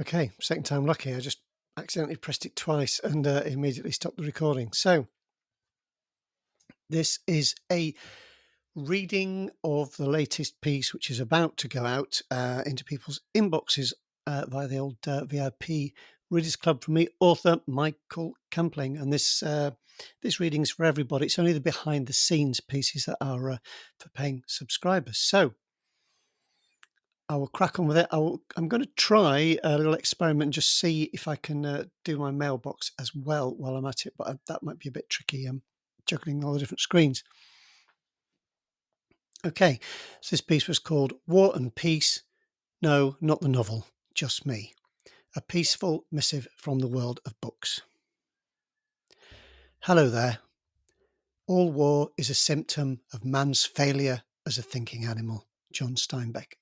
Okay, second time lucky. I just accidentally pressed it twice and immediately stopped the recording. So, this is a reading of the latest piece, which is about to go out into people's inboxes via the old VIP Readers Club from me, author Michael Campling. And this reading is for everybody. It's only the behind the scenes pieces that are for paying subscribers. So, I will crack on with it. I'm going to try a little experiment and just see if I can do my mailbox as well while I'm at it, but that might be a bit tricky, juggling all the different screens. Okay, so this piece was called War and Peace. No, not the novel, just me. A peaceful missive from the world of books. Hello there. All war is a symptom of man's failure as a thinking animal. John Steinbeck.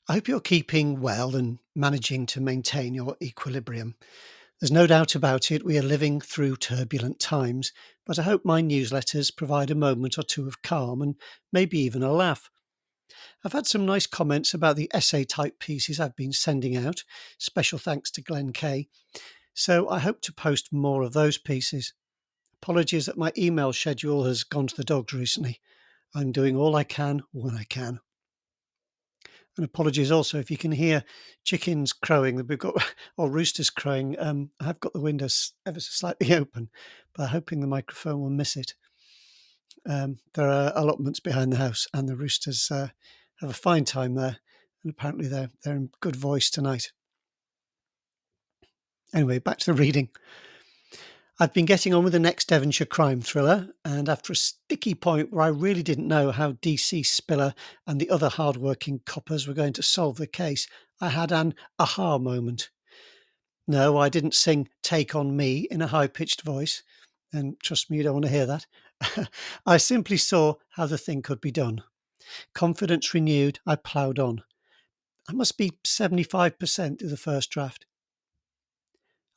I hope you're keeping well and managing to maintain your equilibrium. There's no doubt about it, we are living through turbulent times, but I hope my newsletters provide a moment or two of calm and maybe even a laugh. I've had some nice comments about the essay type pieces I've been sending out. Special thanks to Glenn Kay. So I hope to post more of those pieces. Apologies that my email schedule has gone to the dogs recently. I'm doing all I can when I can. And apologies also if you can hear chickens crowing that we've got, or roosters crowing. I have got the windows ever so slightly open, but I'm hoping the microphone will miss it. There are allotments behind the house, and the roosters have a fine time there, and apparently they're in good voice tonight. Anyway, back to the reading. I've been getting on with the next Devonshire crime thriller, and after a sticky point where I really didn't know how DC Spiller and the other hard-working coppers were going to solve the case, I had an aha moment. No, I didn't sing Take On Me in a high-pitched voice, and trust me, you don't want to hear that. I simply saw how the thing could be done. Confidence renewed, I ploughed on. I must be 75% through the first draft.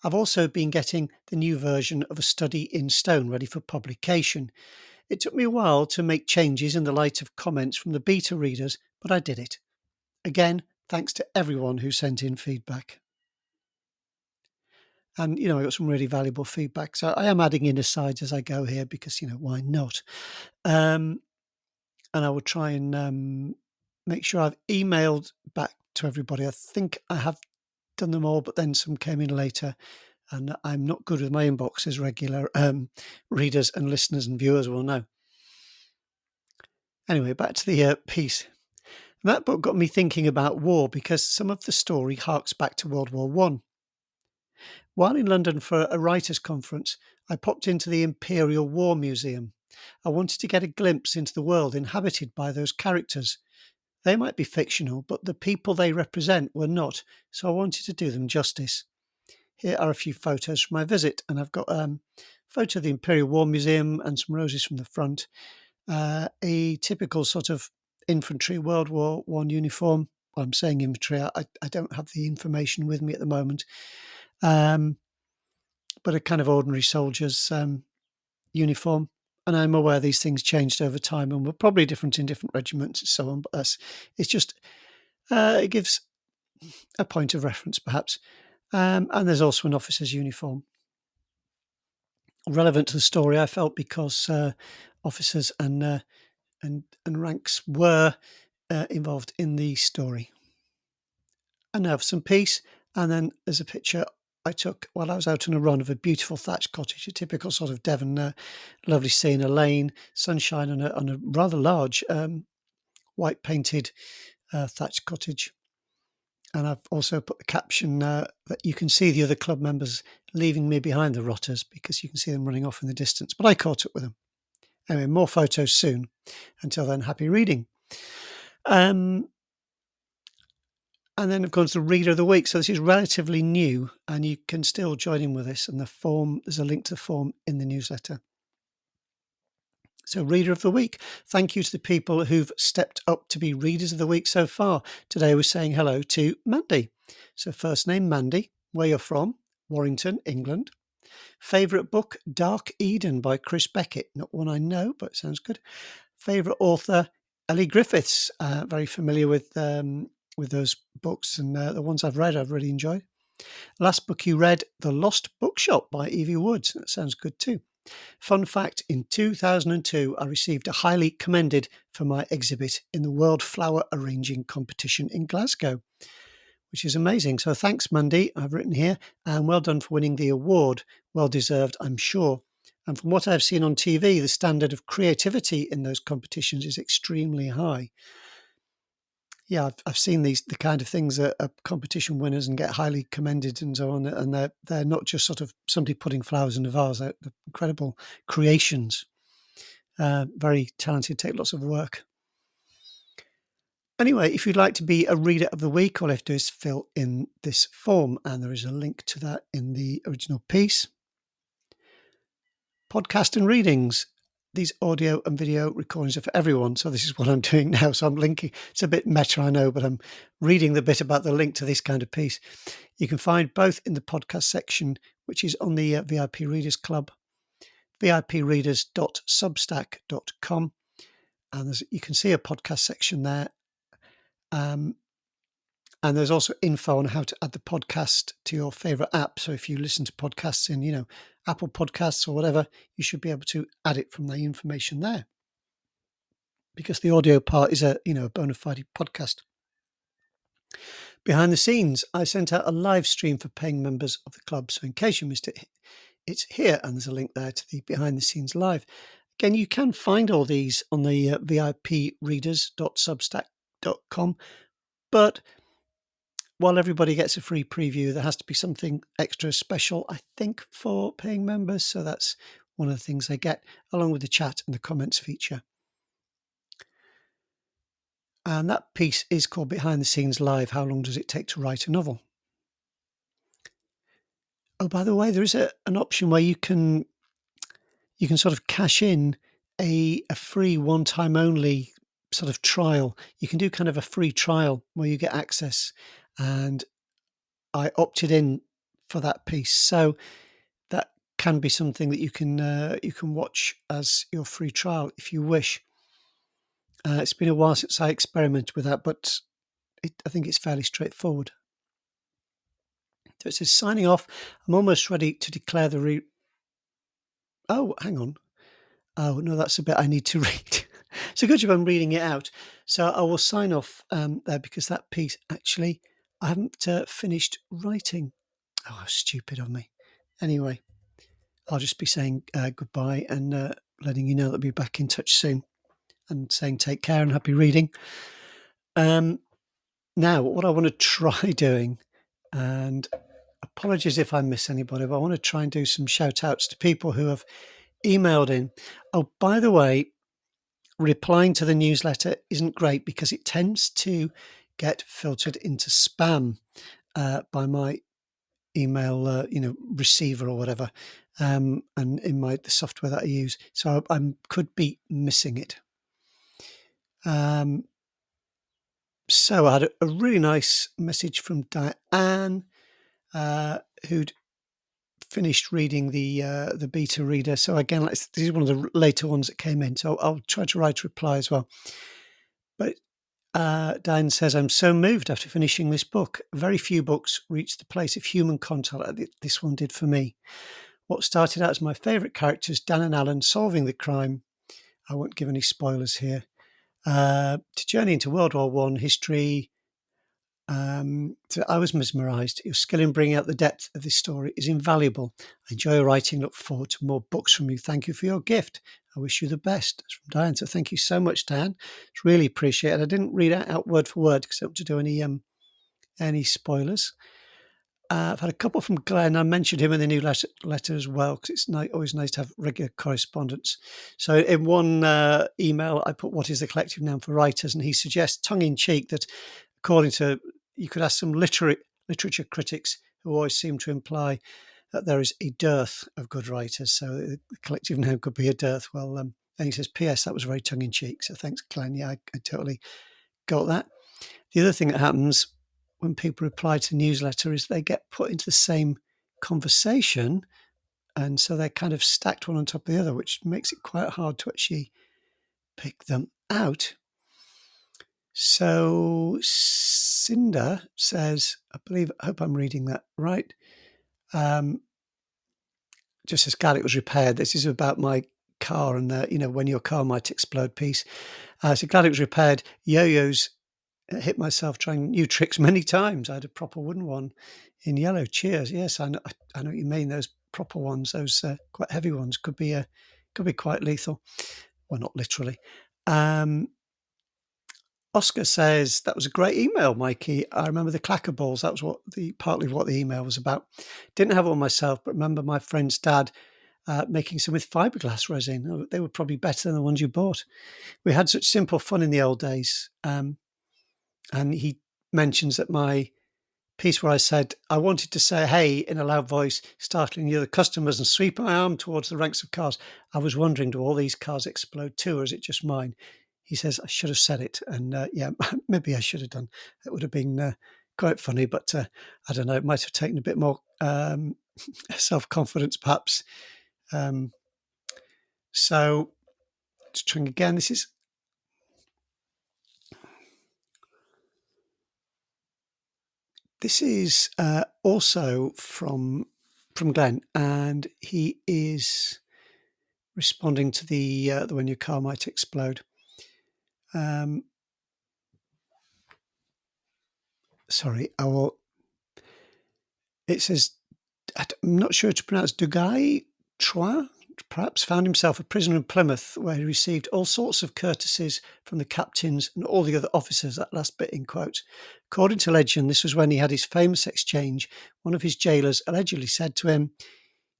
I've also been getting the new version of A Study in Stone ready for publication. It took me a while to make changes in the light of comments from the beta readers, but I did it. Again, thanks to everyone who sent in feedback. And, I got some really valuable feedback. So I am adding in asides as I go here because, why not? And I will try and make sure I've emailed back to everybody. I think I have done them all, but then some came in later. And I'm not good with my inbox, as regular readers and listeners and viewers will know. Anyway, back to the piece. That book got me thinking about war because some of the story harks back to World War One. While in London for a writers' conference, I popped into the Imperial War Museum. I wanted to get a glimpse into the world inhabited by those characters. They might be fictional, but the people they represent were not, so I wanted to do them justice. Here are a few photos from my visit, and I've got a photo of the Imperial War Museum and some roses from the front, a typical sort of infantry World War One uniform. Well, I'm saying infantry, I don't have the information with me at the moment, but a kind of ordinary soldier's uniform. And I'm aware these things changed over time and were probably different in different regiments and so on, but it's just, it gives a point of reference perhaps. And there's also an officer's uniform. Relevant to the story, I felt, because officers and ranks were involved in the story. And now for some peace. And then there's a picture I took while I was out on a run of a beautiful thatched cottage, a typical sort of Devon, lovely scene, a lane, sunshine on a rather large white painted thatched cottage. And I've also put the caption that you can see the other club members leaving me behind the rotters because you can see them running off in the distance. But I caught up with them. Anyway, more photos soon. Until then, happy reading. And then, of course, the Reader of the Week. So this is relatively new, and you can still join in with this. And there's a link to the form in the newsletter. So, Reader of the Week. Thank you to the people who've stepped up to be Readers of the Week so far. Today we're saying hello to Mandy. So, first name Mandy, where you're from, Warrington, England. Favourite book, Dark Eden by Chris Beckett. Not one I know, but it sounds good. Favourite author, Ellie Griffiths. Very familiar with with those books, and the ones I've read, I've really enjoyed. Last book you read, The Lost Bookshop by Evie Woods. That sounds good too. Fun fact, in 2002, I received a highly commended for my exhibit in the World Flower Arranging Competition in Glasgow, which is amazing. So thanks, Mandy, I've written here, and well done for winning the award. Well deserved, I'm sure. And from what I've seen on TV, the standard of creativity in those competitions is extremely high. Yeah, I've seen the kind of things that are competition winners and get highly commended and so on, and they're not just sort of somebody putting flowers in a vase. They're incredible creations. Very talented, take lots of work. Anyway, if you'd like to be a reader of the week, all you have to do is fill in this form, and there is a link to that in the original piece. Podcast and readings. These audio and video recordings are for everyone. So this is what I'm doing now. So I'm linking. It's a bit meta, I know, but I'm reading the bit about the link to this kind of piece. You can find both in the podcast section, which is on the VIP Readers Club, vipreaders.substack.com. And you can see a podcast section there. And there's also info on how to add the podcast to your favorite app. So if you listen to podcasts in, Apple Podcasts or whatever, you should be able to add it from the information there. Because the audio part is a bona fide podcast. Behind the scenes, I sent out a live stream for paying members of the club. So in case you missed it, it's here, and there's a link there to the behind the scenes live. Again, you can find all these on the vipreaders.substack.com, but while everybody gets a free preview, there has to be something extra special, I think, for paying members. So that's one of the things they get, along with the chat and the comments feature. And that piece is called Behind the Scenes Live. How long does it take to write a novel? Oh, by the way, there is an option where you can sort of cash in a free one-time only sort of trial. You can do kind of a free trial where you get access, and I opted in for that piece. So that can be something that you can watch as your free trial if you wish. It's been a while since I experimented with that, but I think it's fairly straightforward. So it says, signing off. I'm almost ready to declare the Oh, hang on. Oh, no, that's a bit I need to read. So good job I'm reading it out. So I will sign off there, because that piece, actually, I haven't finished writing. Oh, how stupid of me. Anyway, I'll just be saying goodbye and letting you know that I'll be back in touch soon, and saying take care and happy reading. Now, what I want to try doing, and apologies if I miss anybody, but I want to try and do some shout outs to people who have emailed in. Oh, by the way, replying to the newsletter isn't great because it tends to get filtered into spam by my email, receiver or whatever, and in the software that I use. So I could be missing it. So I had a really nice message from Diane, who'd finished reading the beta reader. So again, this is one of the later ones that came in. So I'll try to write a reply as well. But Diane says, I'm so moved after finishing this book. Very few books reach the place of human contact like this one did for me. What started out as my favourite characters, Dan and Alan, solving the crime. I won't give any spoilers here. To journey into World War I history. So I was mesmerised. Your skill in bringing out the depth of this story is invaluable. I enjoy writing. Look forward to more books from you. Thank you for your gift. I wish you the best. That's from Diane. So thank you so much, Diane. It's really appreciated. I didn't read it out word for word because I don't want to do any spoilers. I've had a couple from Glenn. I mentioned him in the new letter as well, because it's always nice to have regular correspondence. So in one email, I put, what is the collective noun for writers? And he suggests, tongue-in-cheek, that according to, you could ask some literature critics who always seem to imply that there is a dearth of good writers. So the collective noun could be a dearth. Well, and he says, P.S., that was very tongue-in-cheek. So thanks, Glenn. Yeah, I totally got that. The other thing that happens when people reply to newsletter is they get put into the same conversation, and so they're kind of stacked one on top of the other, which makes it quite hard to actually pick them out. So Cinder says, I hope I'm reading that right. Just as glad it was repaired. This is about my car and when your car might explode piece. So glad it was repaired. Yo-yos hit myself trying new tricks many times. I had a proper wooden one in yellow. Cheers. Yes, I know what you mean. Those proper ones, those quite heavy ones, could be quite lethal. Well, not literally. Oscar says that was a great email, Mikey. I remember the clacker balls. That was partly what the email was about. Didn't have one myself, but remember my friend's dad making some with fiberglass resin. Oh, they were probably better than the ones you bought. We had such simple fun in the old days. And he mentions that my piece where I said I wanted to say hey in a loud voice, startling the other customers and sweep my arm towards the ranks of cars. I was wondering, do all these cars explode too, or is it just mine? He says I should have said it, and yeah, maybe I should have done. It would have been quite funny, but I don't know. It might have taken a bit more self-confidence, perhaps. So, let's try again. This is also from Glenn, and he is responding to the when your car might explode. Sorry, I will. It says, I'm not sure to pronounce Dugai Trois, perhaps found himself a prisoner in Plymouth, where he received all sorts of courtesies from the captains and all the other officers. That last bit in quotes. According to legend, this was when he had his famous exchange. One of his jailers allegedly said to him,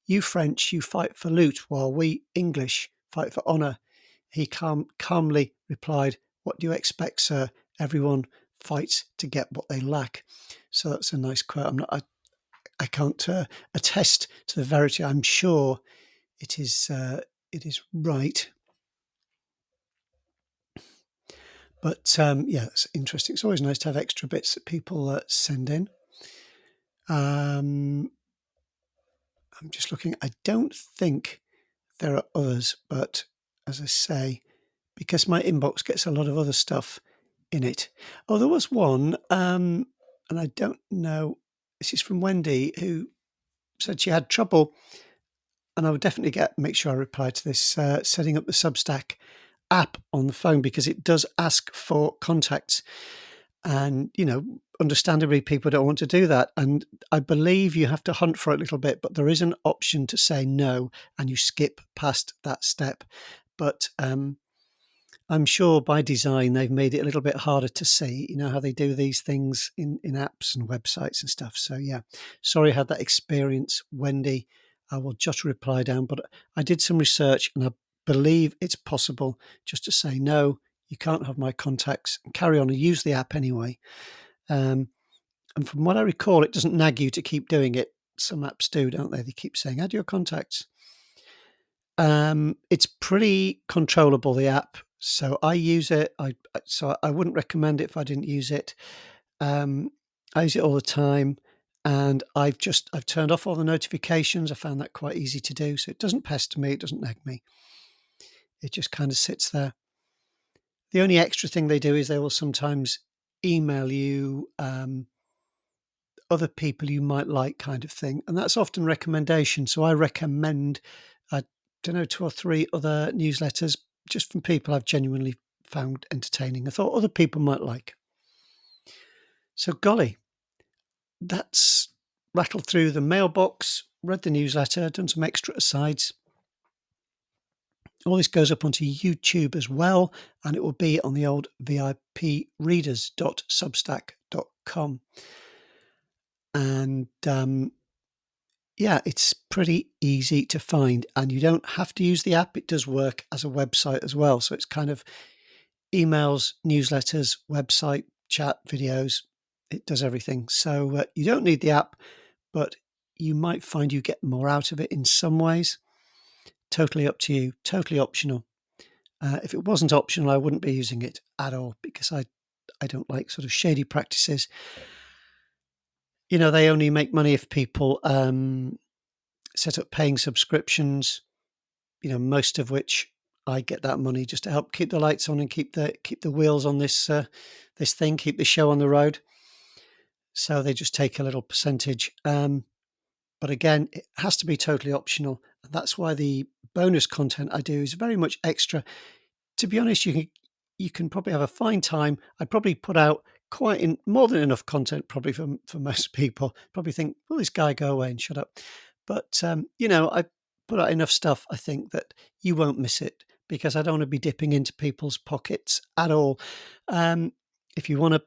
"You French, you fight for loot, while we English fight for honour." He calmly replied, "What do you expect, sir? Everyone fights to get what they lack." So that's a nice quote. I can't attest to the verity. I'm sure it is right. But yeah, it's interesting. It's always nice to have extra bits that people send in. I'm just looking. I don't think there are others, but as I say, because my inbox gets a lot of other stuff in it. Oh, there was one, and I don't know. This is from Wendy, who said she had trouble, and I would definitely make sure I reply to this, setting up the Substack app on the phone, because it does ask for contacts. And, understandably, people don't want to do that. And I believe you have to hunt for it a little bit, but there is an option to say no, and you skip past that step. But I'm sure by design they've made it a little bit harder to see. You know how they do these things in apps and websites and stuff. So yeah, sorry I had that experience, Wendy. I will jot a reply down, but I did some research and I believe it's possible just to say no, you can't have my contacts, and carry on and use the app anyway. And from what I recall, it doesn't nag you to keep doing it. Some apps do, don't they? They keep saying add your contacts. It's pretty controllable, the app. So I use it. So I wouldn't recommend it if I didn't use it. I use it all the time, and I've turned off all the notifications. I found that quite easy to do, so it doesn't pester me. It doesn't nag me. It just kind of sits there. The only extra thing they do is they will sometimes email you other people you might like, kind of thing, and that's often recommendation. So I recommend, I don't know, 2 or 3 other newsletters just from people I've genuinely found entertaining. I thought other people might like. So golly, that's rattled through the mailbox, read the newsletter, done some extra asides. All this goes up onto YouTube as well, and it will be on the old vipreaders.substack.com. And yeah, it's pretty easy to find, and you don't have to use the app. It does work as a website as well. So it's kind of emails, newsletters, website, chat, videos. It does everything. So you don't need the app, but you might find you get more out of it in some ways. Totally up to you, totally optional. If it wasn't optional, I wouldn't be using it at all, because I don't like sort of shady practices. They only make money if people set up paying subscriptions, most of which I get that money just to help keep the lights on and keep the wheels on this thing, keep the show on the road. so they just take a little percentage. But again, it has to be totally optional. And that's why the bonus content I do is very much extra. To be honest, you can probably have a fine time. I'd probably put out more than enough content probably for most people. Probably think, will this guy go away and shut up? But I put out enough stuff. I think that you won't miss it because I don't want to be dipping into people's pockets at all. If you want to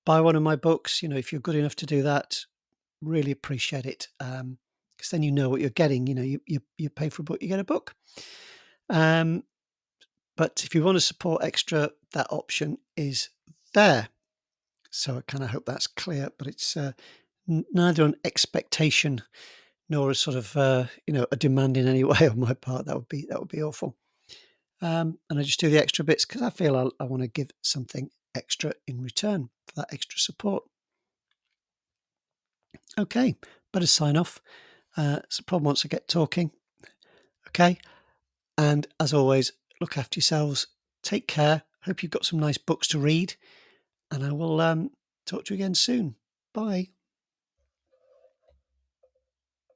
buy one of my books, if you're good enough to do that, really appreciate it. Because then you know what you're getting. You pay for a book, you get a book. But if you want to support extra, that option is there. So I kind of hope that's clear. But it's neither an expectation nor a sort of a demand in any way on my part. That would be awful. And I just do the extra bits because I feel I want to give something extra in return for that extra support. Okay, better sign off. It's a problem once I get talking. Okay, and as always, look after yourselves. Take care. Hope you've got some nice books to read, and I will talk to you again soon. Bye.